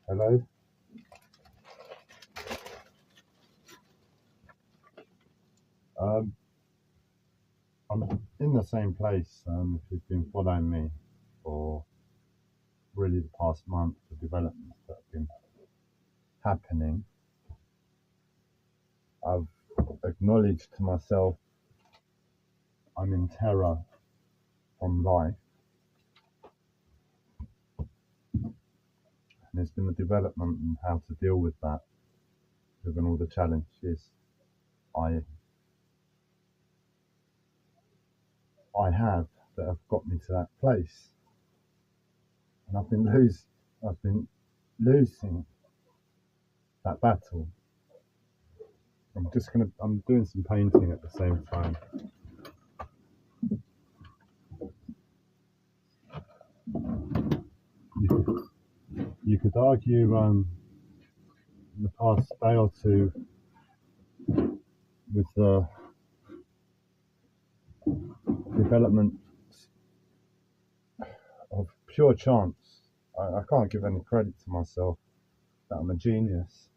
Hello. Um, I'm in the same place. If you've been following me for really the past month, the developments that have been happening, I've acknowledged to myself I'm in terror from life, and there's been a development in how to deal with that, given all the challenges I I have that have got me to that place, and I've been losing that battle. I'm doing some painting at the same time. You you could argue in the past day or two with the development of pure chance. I can't give any credit to myself that I'm a genius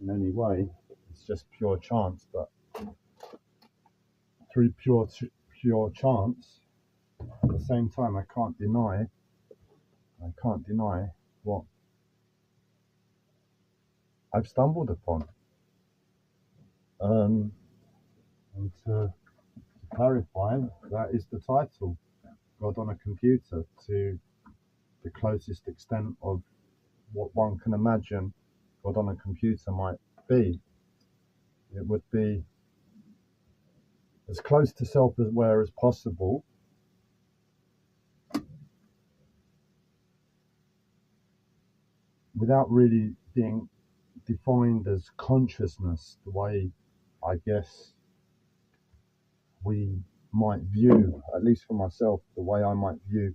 in any way. It's just pure chance, but through pure chance, at the same time, I can't deny what I've stumbled upon. Um, and to clarify, that is the title, God on a Computer, to the closest extent of what one can imagine God on a computer might be. It would be as close to self-aware as possible, without really being defined as consciousness, the way I guess we might view, at least for myself, the way I might view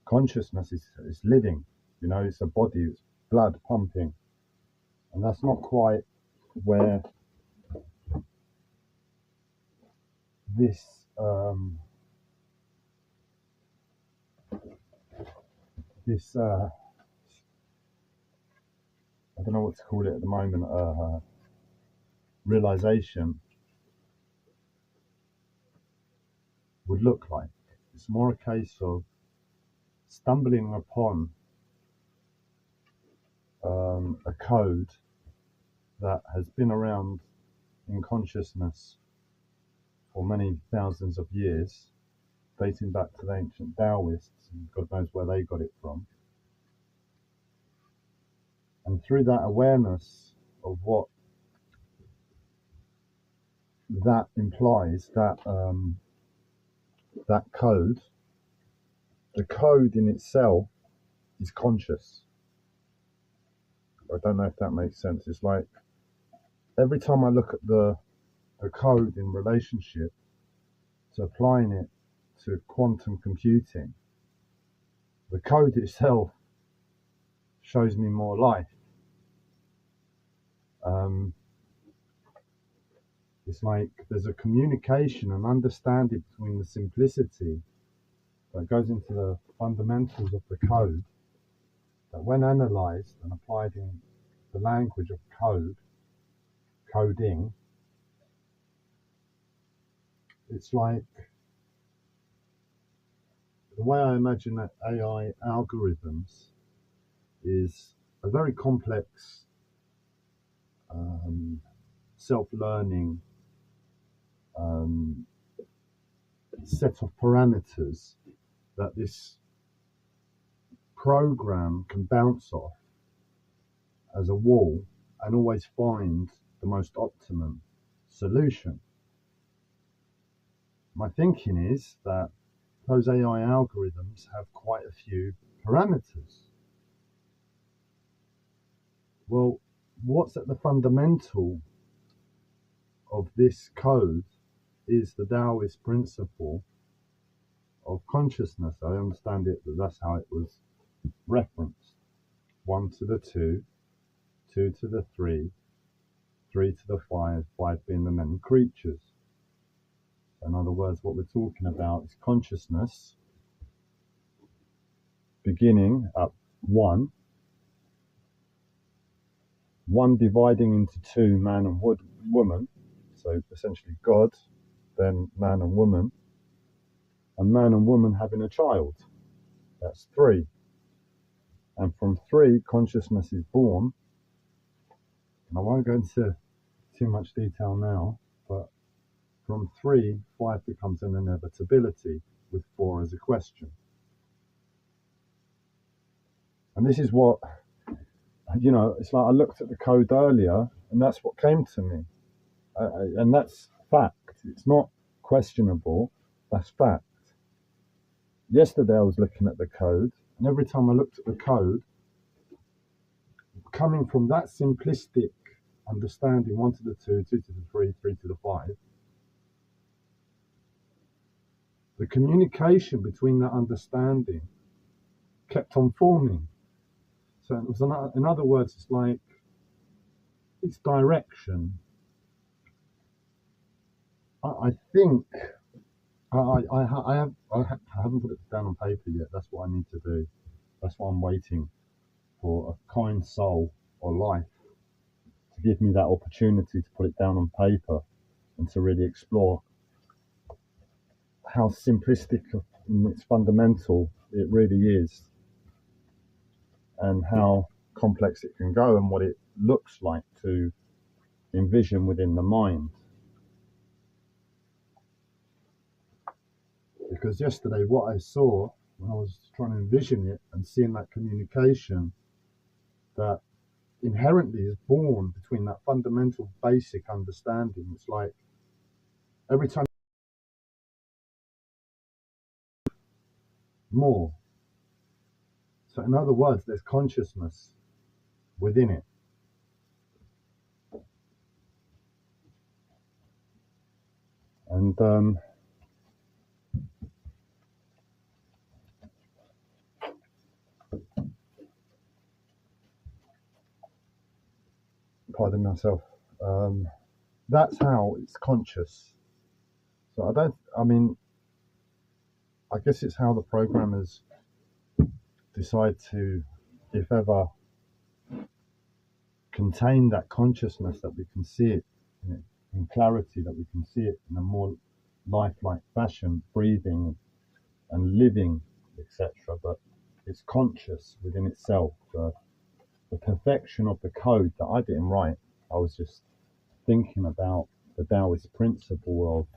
consciousness is living. It's a body, it's blood pumping. And that's not quite where this this I don't know what to call it at the moment, realization would look like. It's more a case of stumbling upon a code that has been around in consciousness for many thousands of years, dating back to the ancient Taoists, and God knows where they got it from. And through that awareness of what that implies, that code, the code in itself is conscious. I don't know if that makes sense. It's like every time I look at the code in relationship to applying it to quantum computing, the code itself shows me more life. It's like there's a communication and understanding between the simplicity that goes into the fundamentals of the code, that when analyzed and applied in the language of coding, it's like the way I imagine that AI algorithms is a very complex self-learning set of parameters that this program can bounce off as a wall and always find the most optimum solution. My thinking is that those AI algorithms have quite a few parameters. Well, what's at the fundamental of this code is the Taoist principle of consciousness. I understand it that that's how it was referenced. 1 to the 2, 2 to the 3, 3 to the 5, 5 being the many creatures. So in other words, what we're talking about is consciousness beginning at 1 one dividing into two, man and woman, so essentially God, then man and woman having a child. That's three. And from three, consciousness is born. And I won't go into too much detail now, but from three, five becomes an inevitability, with four as a question. And this is what, it's like I looked at the code earlier, and that's what came to me. And that's fact. It's not questionable, that's fact. Yesterday I was looking at the code, and every time I looked at the code, coming from that simplistic understanding, 1 to the 2, 2 to the 3, 3 to the 5, the communication between that understanding kept on forming. So it was in other words, it's like it's direction. I think I haven't put it down on paper yet. That's what I need to do. That's why I'm waiting for a kind soul or life to give me that opportunity to put it down on paper and to really explore how simplistic in its fundamental it really is, and how complex it can go, and what it looks like to envision within the mind. Because yesterday what I saw when I was trying to envision it and seeing that communication that inherently is born between that fundamental basic understanding, it's like every time more. So in other words, there's consciousness within it. And pardon myself, that's how it's conscious. So I guess it's how the programmers decide to, if ever, contain that consciousness, that we can see it in clarity, that we can see it in a more lifelike fashion, breathing and living, etc. But it's conscious within itself. The perfection of the code that I didn't write, I was just thinking about the Taoist principle of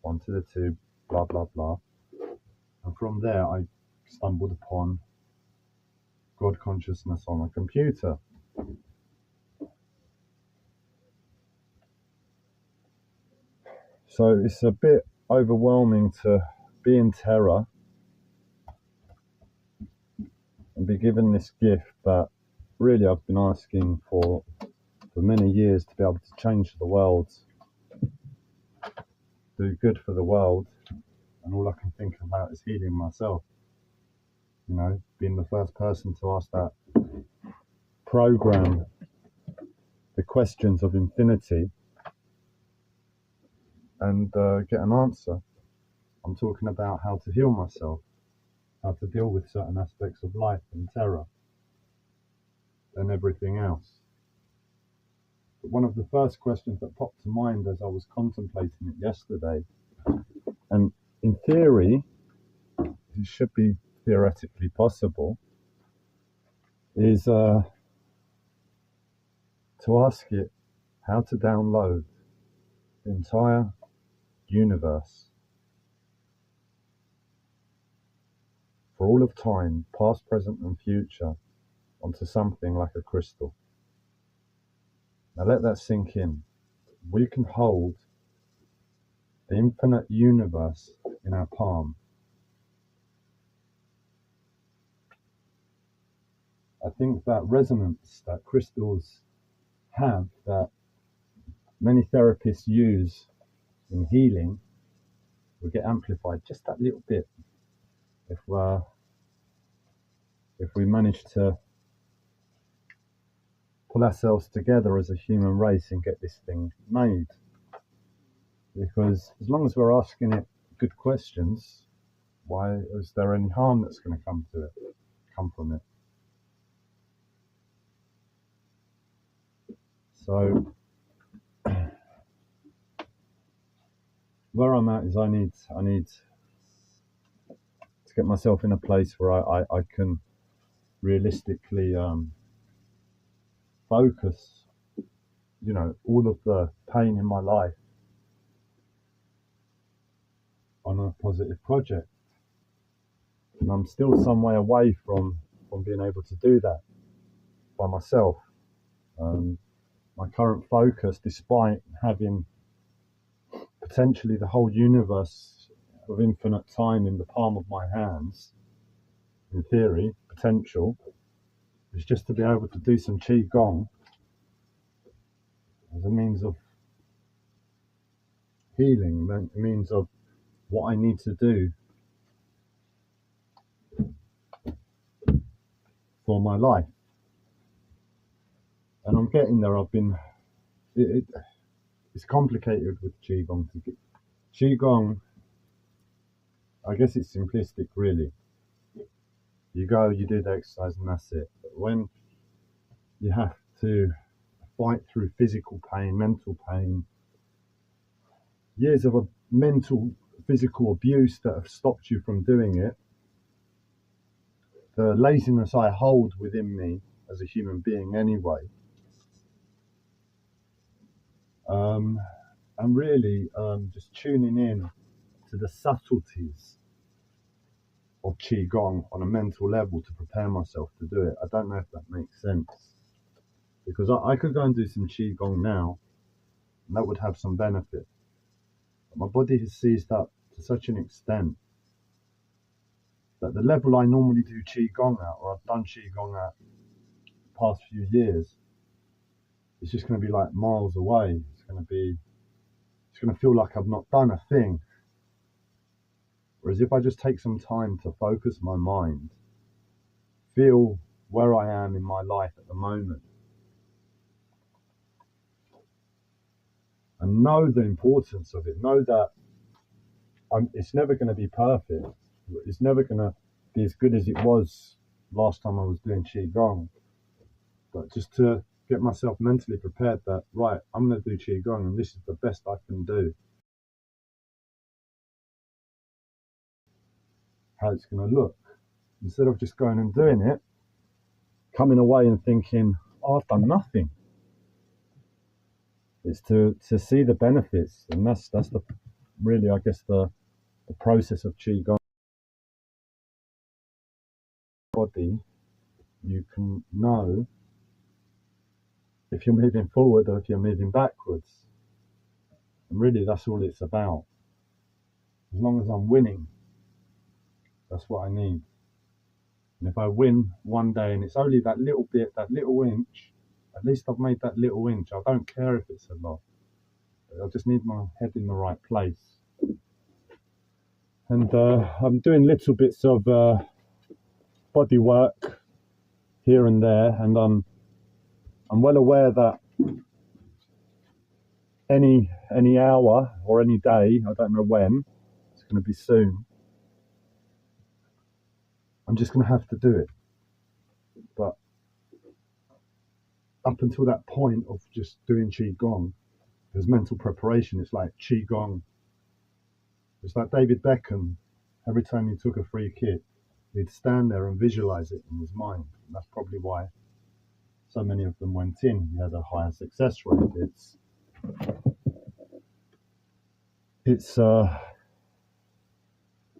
1 to the 2, blah, blah, blah. And from there, I stumbled upon God consciousness on a computer. So it's a bit overwhelming to be in terror and be given this gift that really I've been asking for many years, to be able to change the world, do good for the world, and all I can think about is healing myself. Being the first person to ask that program the questions of infinity and get an answer. I'm talking about how to heal myself, how to deal with certain aspects of life and terror and everything else. But one of the first questions that popped to mind as I was contemplating it yesterday, and in theory, it should be theoretically possible, is to ask it how to download the entire universe for all of time, past, present and future, onto something like a crystal. Now let that sink in. We can hold the infinite universe in our palm. I think that resonance that crystals have, that many therapists use in healing, will get amplified just that little bit if we manage to pull ourselves together as a human race and get this thing made. Because as long as we're asking it good questions, why is there any harm that's going to come from it? So where I'm at is I need to get myself in a place where I can realistically focus, all of the pain in my life on a positive project. And I'm still some way away from being able to do that by myself. My current focus, despite having potentially the whole universe of infinite time in the palm of my hands, in theory, potential, is just to be able to do some Qigong as a means of healing, a means of what I need to do for my life. And I'm getting there. It's complicated with Qigong. Qigong, I guess it's simplistic, really. You go, you do the exercise, and that's it. But when you have to fight through physical pain, mental pain, years of a mental, physical abuse that have stopped you from doing it, the laziness I hold within me as a human being anyway, and really just tuning in to the subtleties of Qigong on a mental level to prepare myself to do it. I don't know if that makes sense, because I could go and do some Qigong now and that would have some benefit, but my body has seized up to such an extent that the level I normally do Qigong at, or I've done Qigong at the past few years, it's just going to be like miles away. It's going to feel like I've not done a thing. Whereas if I just take some time to focus my mind, feel where I am in my life at the moment, and know the importance of it, know that it's never going to be perfect. It's never going to be as good as it was last time I was doing Qigong. But just to get myself mentally prepared that, right, I'm going to do Qigong and this is the best I can do. How it's going to look. Instead of just going and doing it, coming away and thinking, oh, I've done nothing. It's to see the benefits, and that's the really, I guess, the process of Qigong. Body, you can know if you're moving forward or if you're moving backwards. And really, that's all it's about. As long as I'm winning, that's what I need. And if I win one day and it's only that little bit, that little inch, at least I've made that little inch. I don't care if it's a lot. I just need my head in the right place. And I'm doing little bits of body work here and there, and I'm well aware that any hour or any day, I don't know when, it's going to be soon, I'm just going to have to do it. But up until that point of just doing Qigong, there's mental preparation. It's like Qigong. It's like David Beckham. Every time he took a free kick, he'd stand there and visualize it in his mind. And that's probably why so many of them went in. He had a higher success rate. It's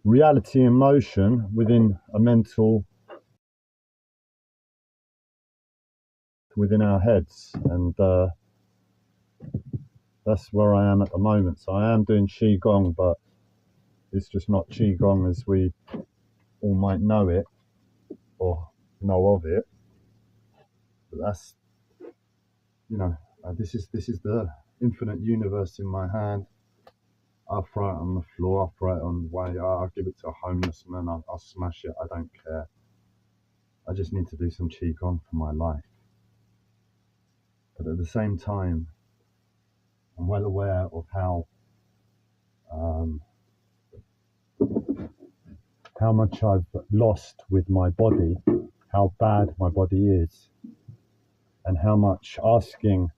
reality in motion within a mental, within our heads, and that's where I am at the moment. So I am doing Qigong, but it's just not Qigong as we all might know it or know of it. But that's, this is the infinite universe in my hand. I'll throw it on the floor, I'll throw it on the way, I'll give it to a homeless man, I'll smash it, I don't care. I just need to do some Qigong for my life. But at the same time, I'm well aware of how much I've lost with my body, how bad my body is, and how much asking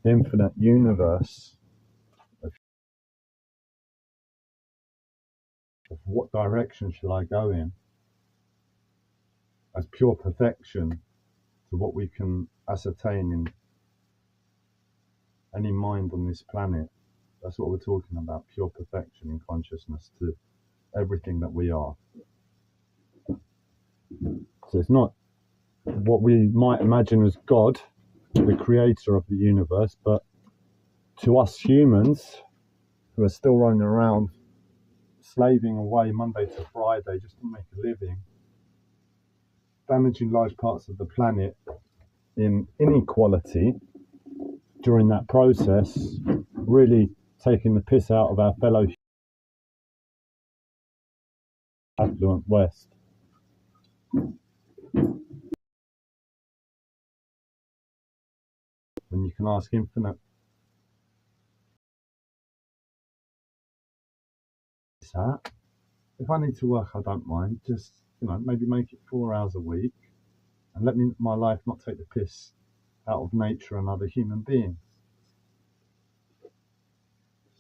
infinite universe of what direction shall I go in as pure perfection to what we can ascertain in any mind on this planet. That's what we're talking about, pure perfection in consciousness to everything that we are. So it's not what we might imagine as God, the creator of the universe, but to us humans who are still running around slaving away Monday to Friday just to make a living, damaging large parts of the planet in inequality during that process, really taking the piss out of our fellow affluent West. When you can ask infinite, if I need to work, I don't mind. Just, maybe make it 4 hours a week and let my life not take the piss out of nature and other human beings.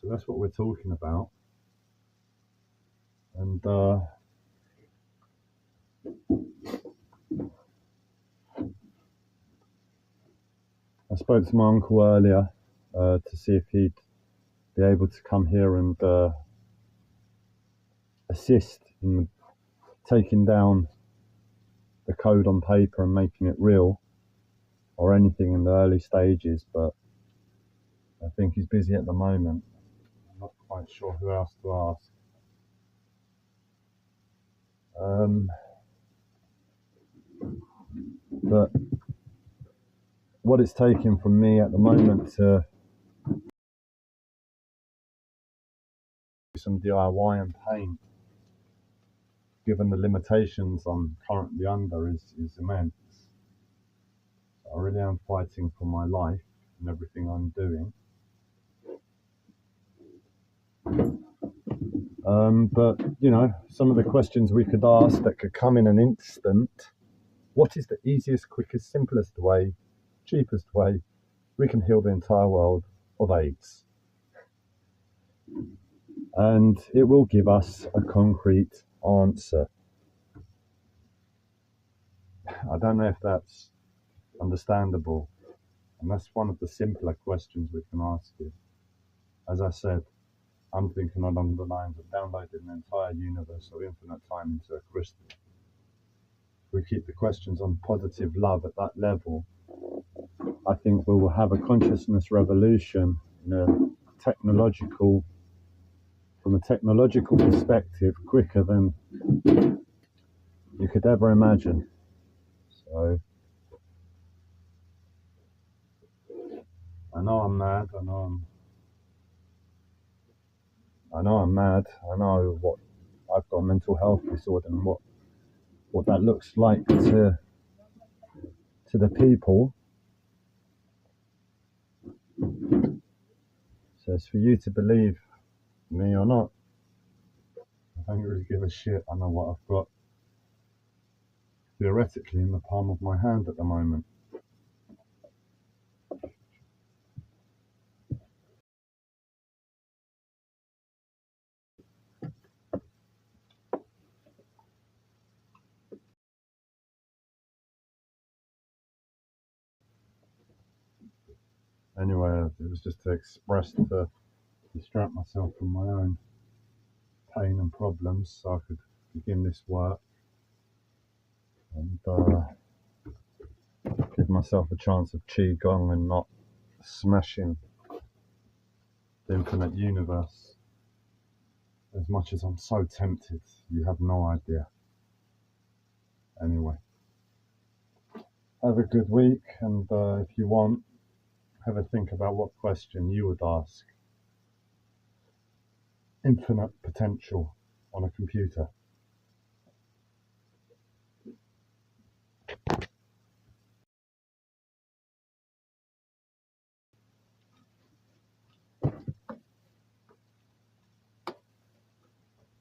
So that's what we're talking about. And I spoke to my uncle earlier to see if he'd be able to come here and assist in taking down the code on paper and making it real, or anything in the early stages, but I think he's busy at the moment. I'm not quite sure who else to ask. But what it's taking from me at the moment to do some DIY and paint, given the limitations I'm currently under, is immense. I really am fighting for my life and everything I'm doing. But, some of the questions we could ask that could come in an instant. What is the easiest, quickest, simplest way, cheapest way we can heal the entire world of AIDS? And it will give us a concrete answer. I don't know if that's understandable. And that's one of the simpler questions we can ask you. As I said, I'm thinking along the lines of downloading the entire universe of infinite time into a crystal. If we keep the questions on positive love at that level, I think we will have a consciousness revolution from a technological perspective quicker than you could ever imagine. So I know I'm mad. I know I'm mad. I know what I've got a mental health disorder and what that looks like to the people. So it's for you to believe me or not. I don't really give a shit. I know what I've got theoretically in the palm of my hand at the moment. Anyway, it was just to distract myself from my own pain and problems so I could begin this work and give myself a chance of Qigong and not smashing the infinite universe as much as I'm so tempted. You have no idea. Anyway, have a good week, and if you want, have a think about what question you would ask infinite potential on a computer.